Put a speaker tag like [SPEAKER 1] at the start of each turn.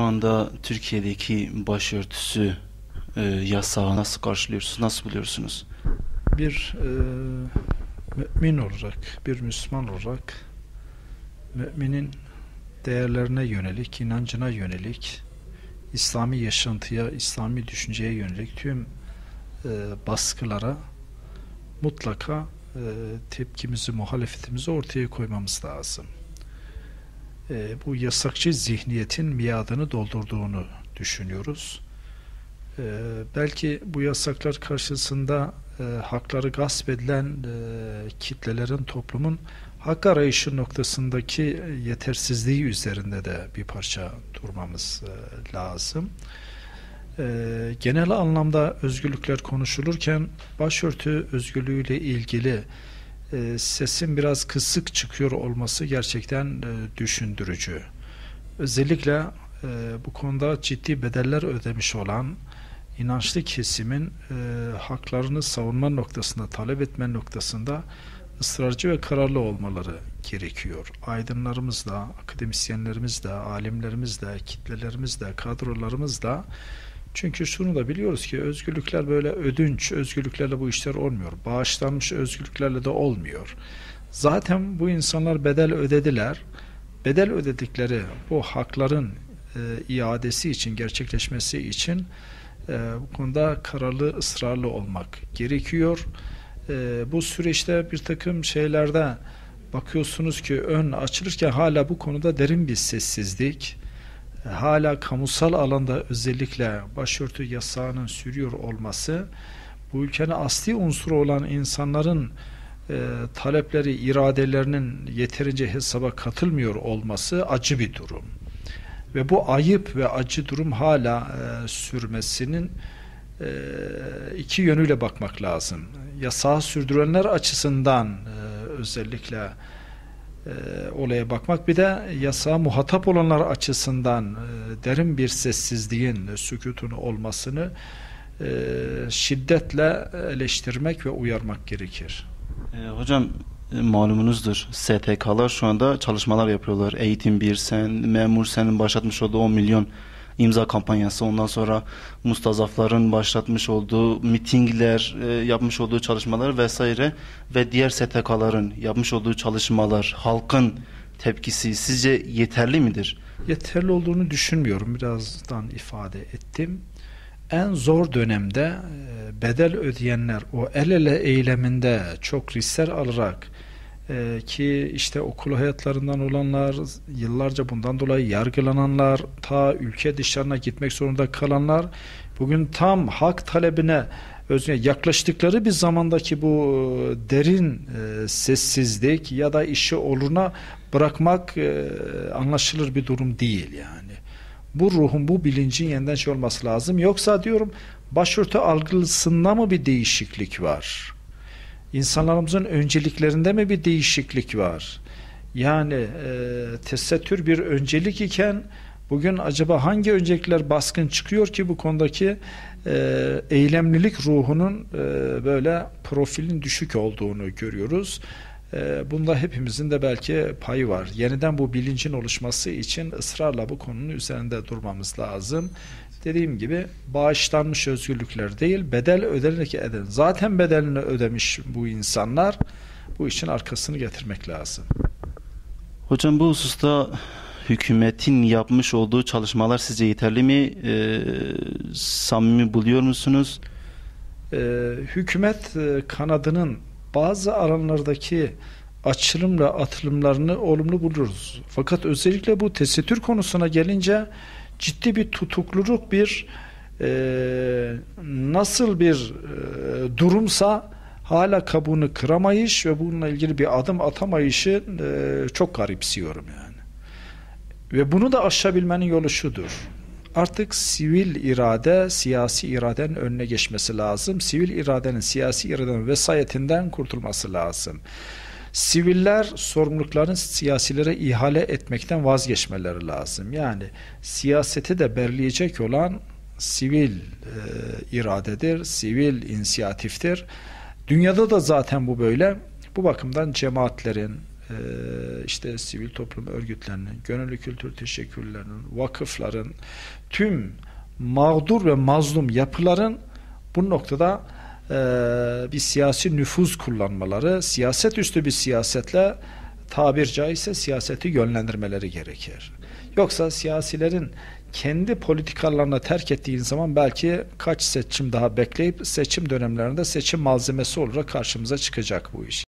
[SPEAKER 1] anda Türkiye'deki başörtüsü yasağı nasıl karşılıyorsunuz, nasıl buluyorsunuz?
[SPEAKER 2] Bir mümin olarak, bir Müslüman olarak müminin değerlerine yönelik, inancına yönelik, İslami yaşantıya, İslami düşünceye yönelik tüm baskılara mutlaka tepkimizi, muhalefetimizi ortaya koymamız lazım. Bu yasakçı zihniyetin miadını doldurduğunu düşünüyoruz. Belki bu yasaklar karşısında hakları gasp edilen kitlelerin, toplumun hak arayışı noktasındaki yetersizliği üzerinde de bir parça durmamız lazım. Genel anlamda özgürlükler konuşulurken başörtü özgürlüğüyle ilgili sesin biraz kısık çıkıyor olması gerçekten düşündürücü. Özellikle bu konuda ciddi bedeller ödemiş olan inançlı kesimin haklarını savunma noktasında, talep etme noktasında ısrarcı ve kararlı olmaları gerekiyor. Aydınlarımız da, akademisyenlerimiz de, alimlerimiz de, kitlelerimiz de, kadrolarımız da. Çünkü şunu da biliyoruz ki özgürlükler böyle ödünç özgürlüklerle bu işler olmuyor. Bağışlanmış özgürlüklerle de olmuyor. Zaten bu insanlar bedel ödediler. Bedel ödedikleri bu hakların iadesi için, gerçekleşmesi için bu konuda kararlı, ısrarlı olmak gerekiyor. Bu süreçte bir takım şeylerde bakıyorsunuz ki ön açılırken hala bu konuda derin bir sessizlik, hala kamusal alanda özellikle başörtü yasağının sürüyor olması, bu ülkenin asli unsuru olan insanların talepleri, iradelerinin yeterince hesaba katılmıyor olması acı bir durum. Ve bu ayıp ve acı durum hala sürmesinin iki yönüyle bakmak lazım. Yasağı sürdürenler açısından özellikle olaya bakmak, bir de yasağa muhatap olanlar açısından derin bir sessizliğin, sükutun olmasını şiddetle eleştirmek ve uyarmak gerekir.
[SPEAKER 1] Hocam malumunuzdur, STK'lar şu anda çalışmalar yapıyorlar. Eğitim Bir Sen, Memur Sen'in başlatmış olduğu 10 milyon imza kampanyası, ondan sonra mustazafların başlatmış olduğu mitingler, yapmış olduğu çalışmalar vesaire ve diğer STK'ların yapmış olduğu çalışmalar, halkın tepkisi sizce yeterli midir?
[SPEAKER 2] Yeterli olduğunu düşünmüyorum. Birazdan ifade ettim. En zor dönemde bedel ödeyenler o el ele eyleminde çok riskler alarak ki işte okul hayatlarından olanlar, yıllarca bundan dolayı yargılananlar, ta ülke dışlarına gitmek zorunda kalanlar, bugün tam hak talebine yaklaştıkları bir zamandaki bu derin sessizlik ya da işi oluruna bırakmak anlaşılır bir durum değil yani. Bu ruhun, bu bilincin yeniden şey olması lazım. Yoksa diyorum, başörtü algısında mı bir değişiklik var? İnsanlarımızın önceliklerinde mi bir değişiklik var? Yani tesettür bir öncelik iken bugün acaba hangi öncelikler baskın çıkıyor ki bu konudaki eylemlilik ruhunun böyle profilin düşük olduğunu görüyoruz. Bunda hepimizin de belki payı var. Yeniden bu bilincin oluşması için ısrarla bu konunun üzerinde durmamız lazım. Dediğim gibi bağışlanmış özgürlükler değil, bedel ödenerek eden. Zaten bedelini ödemiş bu insanlar, bu işin arkasını getirmek lazım.
[SPEAKER 1] Hocam bu hususta hükümetin yapmış olduğu çalışmalar sizce yeterli mi? Samimi buluyor musunuz?
[SPEAKER 2] Hükümet kanadının bazı alanlardaki açılım ve atılımlarını olumlu buluruz. Fakat özellikle bu tesettür konusuna gelince ciddi bir tutukluluk, bir nasıl bir durumsa hala kabuğunu kıramayış ve bununla ilgili bir adım atamayışı çok garipsiyorum yani. Ve bunu da aşabilmenin yolu şudur: artık sivil irade siyasi iradenin önüne geçmesi lazım. Sivil iradenin siyasi iradenin vesayetinden kurtulması lazım. Siviller sorumluluklarını siyasilere ihale etmekten vazgeçmeleri lazım. Yani siyaseti de belirleyecek olan sivil iradedir, sivil inisiyatiftir. Dünyada da zaten bu böyle. Bu bakımdan cemaatlerin, işte sivil toplum örgütlerinin, gönüllü kültür teşekkürlerinin, vakıfların, tüm mağdur ve mazlum yapıların bu noktada bir siyasi nüfuz kullanmaları, siyaset üstü bir siyasetle, tabir caizse siyaseti yönlendirmeleri gerekir. Yoksa siyasilerin kendi politikalarına terk ettiğin zaman belki kaç seçim daha bekleyip seçim dönemlerinde seçim malzemesi olarak karşımıza çıkacak bu iş.